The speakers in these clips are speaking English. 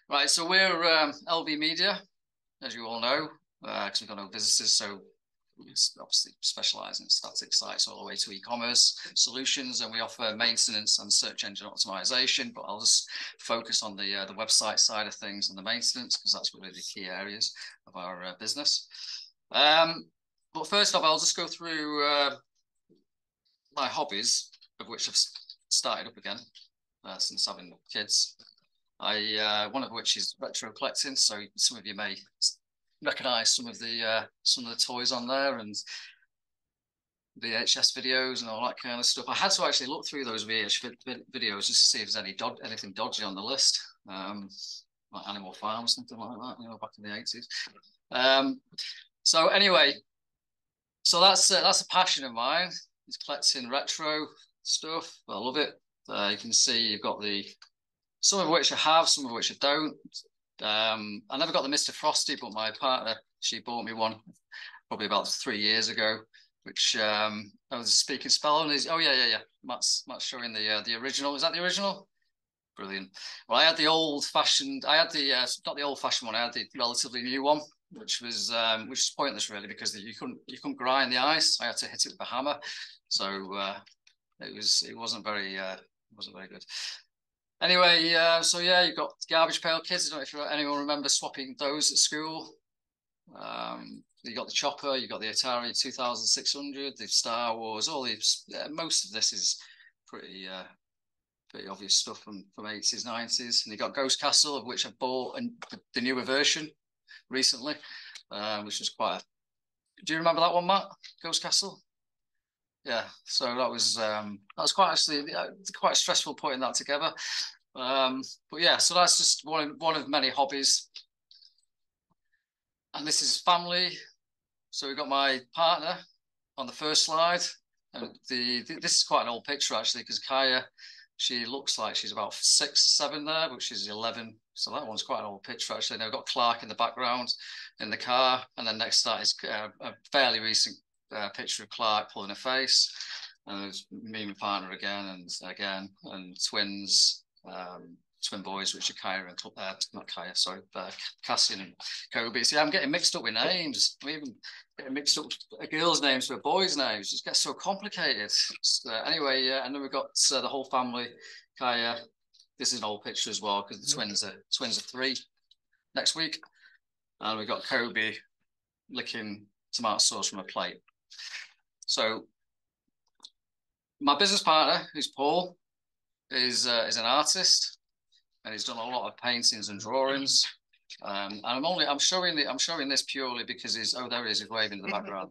Right, so we're LV Media, as you all know, because we've got no businesses, so we obviously specialize in static sites all the way to e-commerce solutions, and we offer maintenance and search engine optimization. But I'll just focus on the website side of things and the maintenance, because that's really the key areas of our business. But first off, I'll just go through my hobbies, of which I've started up again since having kids. One of which is retro collecting. So some of you may recognise some of the toys on there and VHS videos and all that kind of stuff. I had to actually look through those VHS videos just to see if there's anything dodgy on the list, like Animal Farm or something like that, back in the 80s. So anyway, so that's a passion of mine. It's collecting retro stuff. I love it. You can see you've got some of which I have, some of which I don't. I never got the Mr. Frosty, but my partner, she bought me one probably about 3 years ago, which I was speaking spell on. Oh yeah. Matt's showing the original. Is that the original? Brilliant. Well, I had the old-fashioned. I had the not the old-fashioned one. I had the relatively new one, which was pointless really, because you couldn't grind the ice. I had to hit it with a hammer, so it wasn't very good. Anyway, so yeah, you've got garbage pail kids. I don't know if anyone remember swapping those at school. You got the Chopper, you got the Atari 2600, the Star Wars. All these, most of this is pretty obvious stuff from 80s, 90s. And you got Ghost Castle, of which I bought the newer version recently, which was quite. Do you remember that one, Matt? Ghost Castle. Yeah, so that was quite a stressful putting that together. But yeah, so that's just one of many hobbies. And this is family. So we've got my partner on the first slide, and this is quite an old picture actually, because Kaya, she looks like she's about 6, 7 there, but she's 11. So that one's quite an old picture actually. Now we've got Clark in the background in the car, and then next to that is a fairly recent picture of Clark pulling a face, and there's me and my partner again, and twins, twin boys, which are Kaya and not Kaya, sorry, Cassian and Kobe. See, I'm getting mixed up with names. I'm even getting mixed up with girls' names with boys' names. It just gets so complicated. Anyway, and then we've got the whole family. Kaya, this is an old picture as well, because the twins are 3 next week, and we've got Kobe licking tomato sauce from a plate. So my business partner, who's Paul, is an artist, and he's done a lot of paintings and drawings. And I'm showing this purely because there he is, he's waving in the background.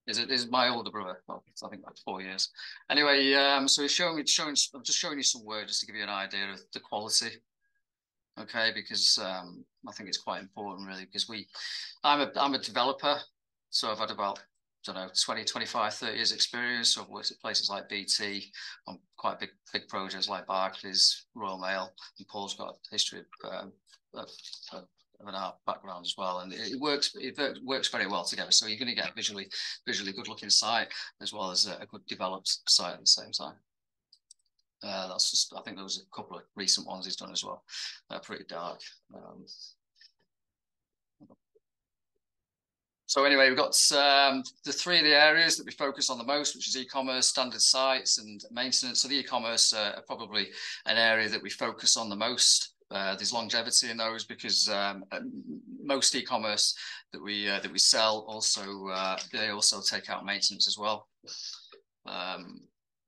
Is my older brother? Well, I think like 4 years. Anyway, so he's I'm just showing you some work just to give you an idea of the quality. Okay, because I think it's quite important really, because I'm a developer, so I've had about, I don't know, 20, 25, 30 years experience. So I've worked at places like BT on quite big projects like Barclays, Royal Mail, and Paul's got a history of an art background as well, and it works very well together. So you're going to get a visually good looking site as well as a good developed site at the same time. That's just, I think there was a couple of recent ones he's done as well. Pretty dark. So anyway, we've got the 3 of the areas that we focus on the most, which is e-commerce, standard sites, and maintenance. So the e-commerce are probably an area that we focus on the most. There's longevity in those, because most e-commerce that we sell they also take out maintenance as well.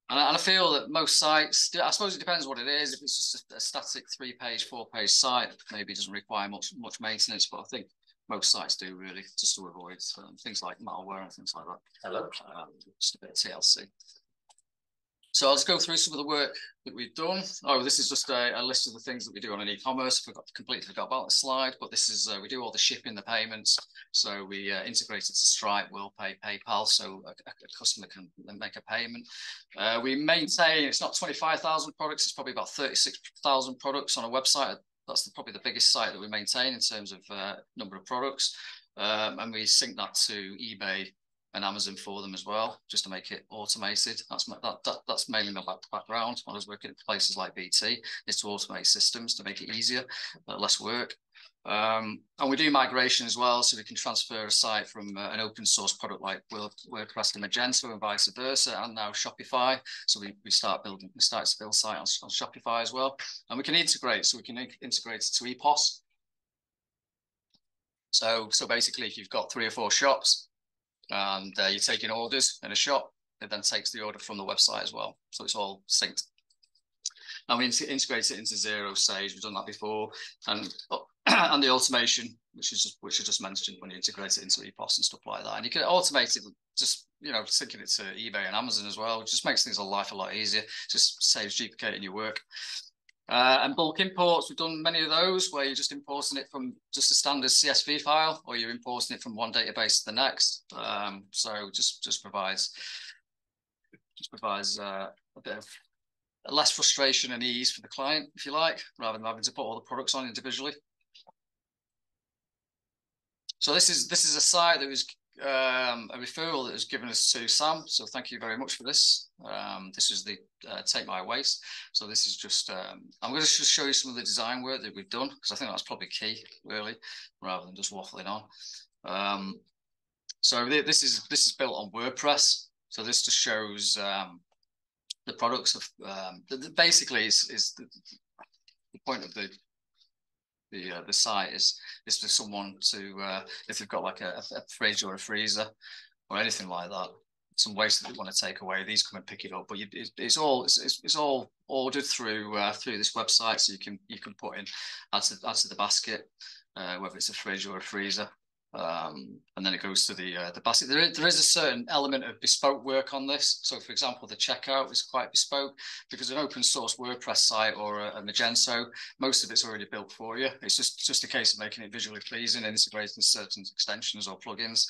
And I feel that most sites, I suppose it depends what it is. If it's just a static 3-page, 4-page site, maybe it doesn't require much maintenance, but I think most sites do really, just to avoid things like malware and things like that. Hello. Just a bit of TLC. So I'll just go through some of the work that we've done. Oh, this is just a list of the things that we do on an e-commerce. Completely forgot about the slide, but this is, we do all the shipping, the payments. So we integrated to Stripe, WillPay, PayPal, so a customer can make a payment. We maintain, it's not 25,000 products, it's probably about 36,000 products on a website. That's probably the biggest site that we maintain in terms of number of products. And we sync that to eBay and Amazon for them as well, just to make it automated. That's mainly my background. When I was working at places like BT, is to automate systems to make it easier, less work. And we do migration as well, so we can transfer a site from an open source product like WordPress to Magento and vice versa, and now Shopify. So we start to build site on Shopify as well, and we can integrate. So we can integrate it to EPOS. So basically, if you've got 3 or 4 shops and you're taking orders in a shop, it then takes the order from the website as well. So it's all synced. And we integrate it into Zero Sage. We've done that before, and the automation, which I just mentioned, when you integrate it into EPOS and stuff like that. And you can automate it, just syncing it to eBay and Amazon as well. It just makes things a lot easier. Just saves duplicating your work. And bulk imports, we've done many of those where you're just importing it from just a standard CSV file, or you're importing it from one database to the next. So just provides a bit of less frustration and ease for the client, if you like, rather than having to put all the products on individually. So this is a site that was a referral that was given us to Sam. So thank you very much for this. This is the Take My Waste. So this is just, I'm going to just show you some of the design work that we've done, because I think that's probably key, really, rather than just waffling on. So this is built on WordPress. So this just shows the products of basically is the point of the site is for someone to if they've got like a fridge or a freezer or anything like that, some waste that they want to take away, these come and pick it up. But it's all ordered through this website, so you can put in add to the basket, whether it's a fridge or a freezer. And then it goes to the basket. There is a certain element of bespoke work on this. So, for example, the checkout is quite bespoke, because an open source WordPress site or a Magento, most of it's already built for you. It's just a case of making it visually pleasing and integrating certain extensions or plugins,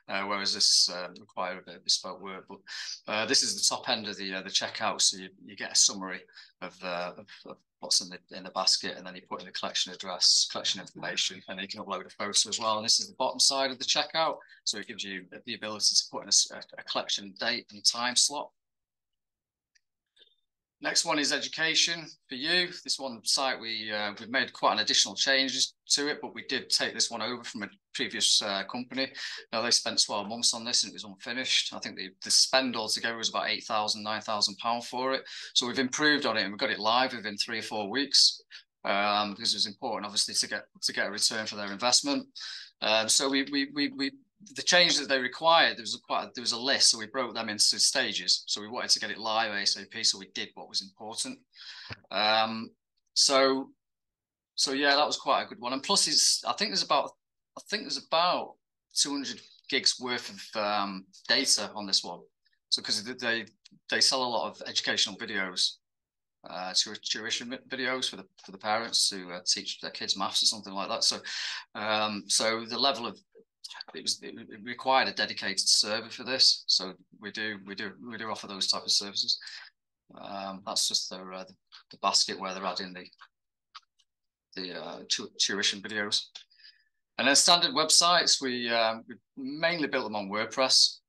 whereas this requires a bit of bespoke work. But this is the top end of the checkout, so you get a summary of what's in the basket, and then you put in the collection address, collection information, and you can upload a photo as well. And this is the bottom side of the checkout, so it gives you the ability to put in a collection date and time slot. Next one is education for you. This one site we've made quite an additional changes to it, but we did take this one over from a previous company. Now, they spent 12 months on this and it was unfinished. I think the spend altogether was about £8,000, £9,000 for it. So we've improved on it and we got it live within 3 or 4 weeks, because it was important, obviously, to get a return for their investment. So the change that they required, there was a list, so we broke them into stages. So we wanted to get it live ASAP, so we did what was important. So yeah, that was quite a good one. And plus, I think there's about 200 gigs worth of data on this one. So because they sell a lot of educational videos, tuition videos for the parents to teach their kids maths or something like that. So the level of it required a dedicated server for this, so we do offer those type of services. That's just the basket where they're adding the tuition videos. And then standard websites, we mainly built them on WordPress,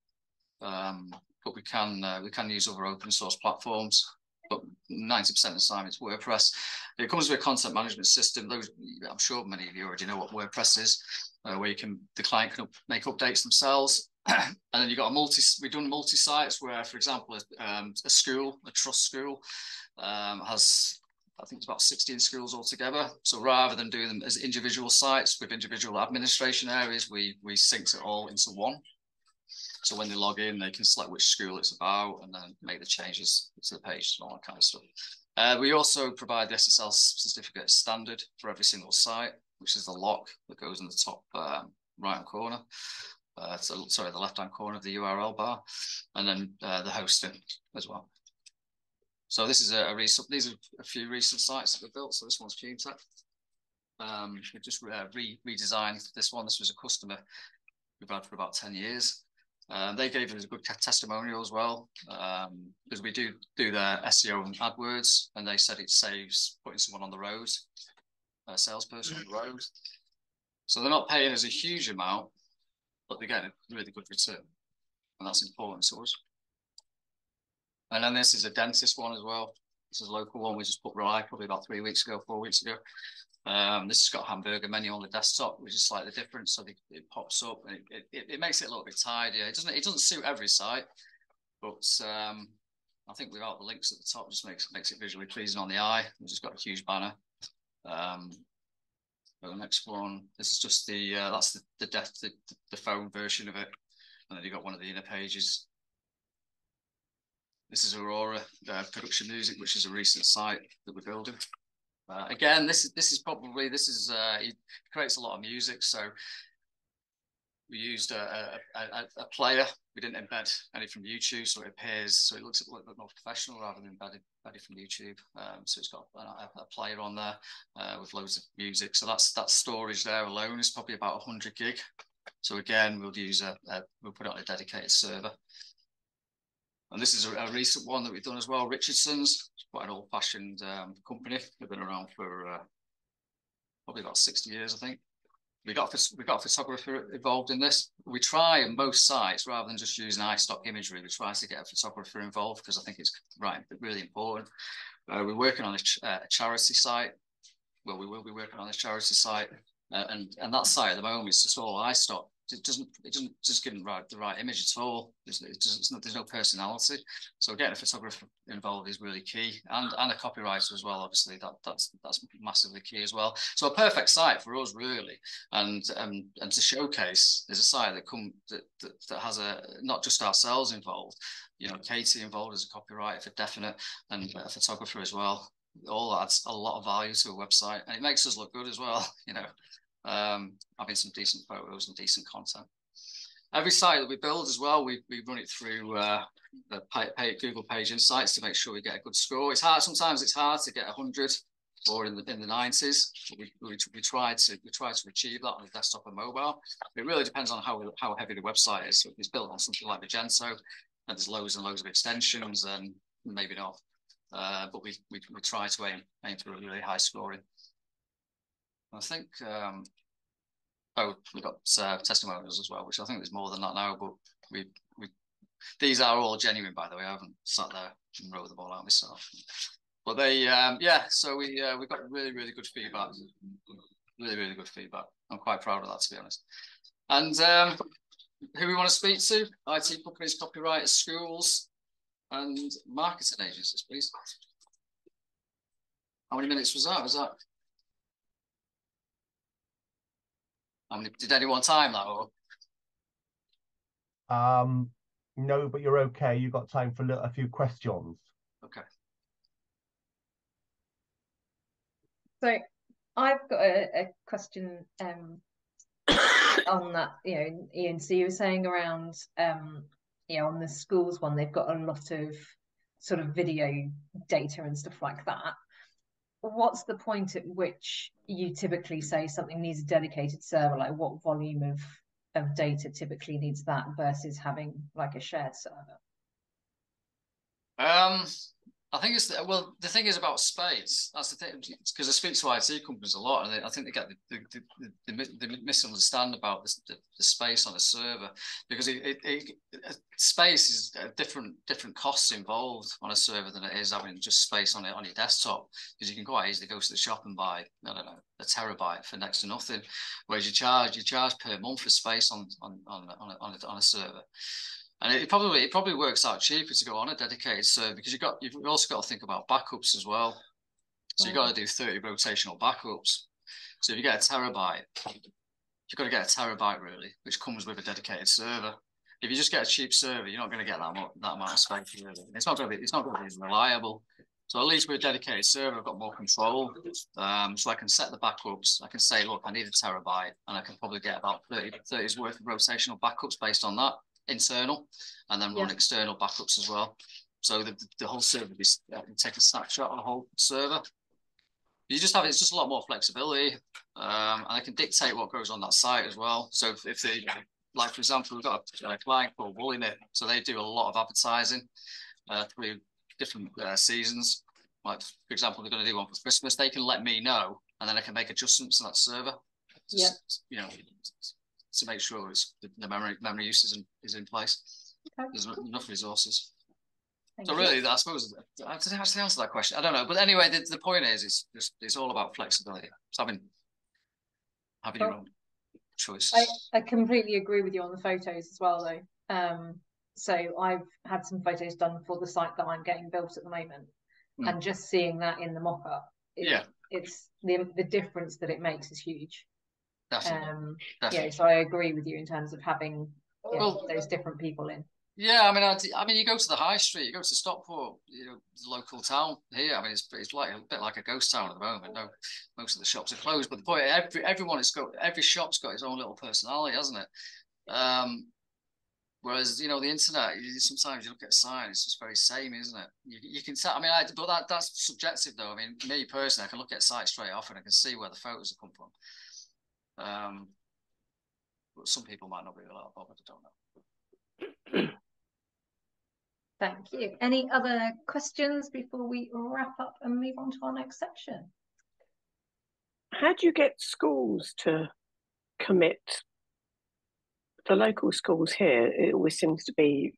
but we can use other open source platforms. But 90% of the time it's WordPress. It comes with a content management system. I'm sure many of you already know what WordPress is, where the client can make updates themselves. And then you've got we've done multi-sites where, for example, a trust school, has, I think it's about 16 schools altogether. So rather than doing them as individual sites with individual administration areas, we synced it all into one. So when they log in, they can select which school it's about and then make the changes to the page and all that kind of stuff. We also provide the SSL certificate standard for every single site, which is the lock that goes in the top right-hand corner. The left-hand corner of the URL bar, and then the hosting as well. So this is these are a few recent sites that we built. So this one's FumeTech. We just redesigned this one. This was a customer we've had for about 10 years. They gave us a good testimonial as well, because we do their SEO and AdWords, and they said it saves putting someone on the road, a salesperson on the road. So they're not paying us a huge amount, but they get a really good return. and that's important to us. And then this is a dentist one as well. This is a local one we just put live probably about 4 weeks ago. This has got a hamburger menu on the desktop, which is slightly different. So it pops up and it makes it a little bit tidier. It doesn't suit every site, but I think without the links at the top, just makes it visually pleasing on the eye. We've just got a huge banner. The next one, this is just that's the phone version of it, and then you've got one of the inner pages. This is Aurora Production Music, which is a recent site that we're building. Again, he creates a lot of music, so we used a player. We didn't embed any from YouTube, so it looks a little bit more professional rather than embedded from YouTube. So it's got a player on there with loads of music. So that storage there alone is probably about 100 gig. So again, we'll put it on a dedicated server. And this is a recent one that we've done as well, Richardson's. It's quite an old-fashioned company. They've been around for probably about 60 years, I think. We got a photographer involved in this. We try on most sites, rather than just using iStock imagery, we try to get a photographer involved because I think it's really important. We're working on a charity site. Well, we will be working on this charity site, and that site at the moment is just all iStock. It doesn't just give them the right image at all. There's no personality. So getting a photographer involved is really key, and a copywriter as well. Obviously, that's massively key as well. So a perfect site for us, really, and to showcase is a site that has not just ourselves involved. You know, Katie involved as a copywriter for definite, and a photographer as well. All adds a lot of value to a website, and it makes us look good as well. You know. Having some decent photos and decent content. Every site that we build as well, we run it through the Google Page Insights to make sure we get a good score. Sometimes it's hard to get 100 or in the 90s. We try to achieve that on the desktop and mobile. It really depends on how heavy the website is. So if it's built on something like Magento and there's loads and loads of extensions, then maybe not. But we try to aim for a really high scoring. I think we've got testimonials as well, which I think there's more than that now. But these are all genuine, by the way. I haven't sat there and wrote them all out myself. But so we got really good feedback. Really good feedback. I'm quite proud of that, to be honest. And who we want to speak to? IT companies, copywriters, schools, and marketing agencies, please. How many minutes was that? Did anyone time that? Or? No, but you're okay. You've got time for a few questions. Okay. So I've got a question on that, Iain. So you were saying around, on the schools one, they've got a lot of sort of video data and stuff like that. What's the point at which you typically say something needs a dedicated server? Like what volume of data typically needs that versus having like a shared server? I think the thing is about space. That's the thing, because I speak to IT companies a lot, and I think they get the misunderstand about the space on a server, because space is different costs involved on a server than it is having just space on your desktop, because you can quite easily go to the shop and buy, I don't know, a terabyte for next to nothing, whereas you charge per month for space on a server. And it probably works out cheaper to go on a dedicated server, because you've also got to think about backups as well. So you've got to do 30 rotational backups. So if you get a terabyte, you've got to get a terabyte really, which comes with a dedicated server. If you just get a cheap server, you're not going to get that amount of space really. It's not going to be as reliable. So at least with a dedicated server, I've got more control. So I can set the backups. I can say, look, I need a terabyte, and I can probably get about 30's worth of rotational backups based on that. Internal, and then run external backups as well. So the whole server is take a snapshot of the whole server. It's just a lot more flexibility, and I can dictate what goes on that site as well. So if they, like for example, we've got a client called Woolly, so they do a lot of advertising through different seasons. Like for example, they're going to do one for Christmas. They can let me know, and then I can make adjustments to that server. To make sure the memory use is in place. Okay. There's enough resources. Thank So you. really, I suppose I didn't actually answer that question. I don't know, but anyway, the point is, it's all about flexibility. It's having your own choices. I completely agree with you on the photos as well, though. So I've had some photos done for the site that I'm getting built at the moment, and just seeing that in the mock-up, it's the difference that it makes is huge. Definitely. Yeah, so I agree with you in terms of having those different people in. Yeah, I mean, you go to the high street, you go to Stockport, the local town here. I mean, it's like a bit like a ghost town at the moment. No, most of the shops are closed, but the point, every shop's got its own little personality, hasn't it? Whereas, the internet, sometimes you look at a sign, it's just very same, isn't it? You can tell. I mean, but that's subjective, though. I mean, me personally, I can look at a site straight off and I can see where the photos have come from. But some people might not be a lot bothered. I don't know. Thank you. Any other questions before we wrap up and move on to our next section? How do you get schools to commit? The local schools here, it always seems to be,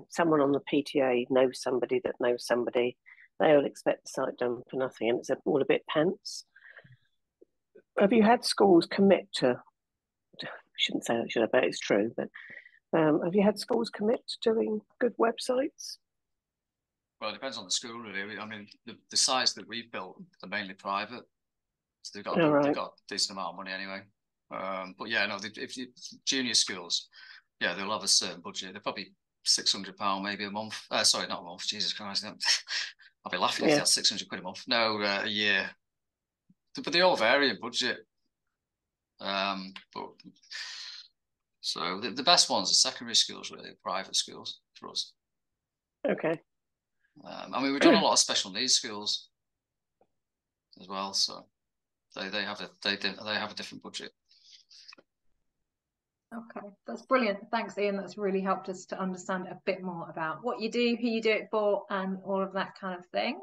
someone on the PTA knows somebody that knows somebody. They all expect the site done for nothing, and it's all a bit pants. Have you had schools commit to? I shouldn't say that, should I? Bet it's true, but have you had schools commit to doing good websites? Well, it depends on the school, really. I mean, the sites that we've built are mainly private, so they've got a decent amount of money anyway. But yeah, no, if junior schools, yeah, they'll have a certain budget. They're probably £600 maybe a month. Sorry, not a month. Jesus Christ, I'll be laughing if that's £600 a month. No, a year. But they all vary in budget. But so the best ones are secondary schools, really, private schools for us. Okay. I mean, we've done a lot of special needs schools as well, so they have a different budget. Okay, that's brilliant. Thanks, Ian. That's really helped us to understand a bit more about what you do, who you do it for, and all of that kind of thing.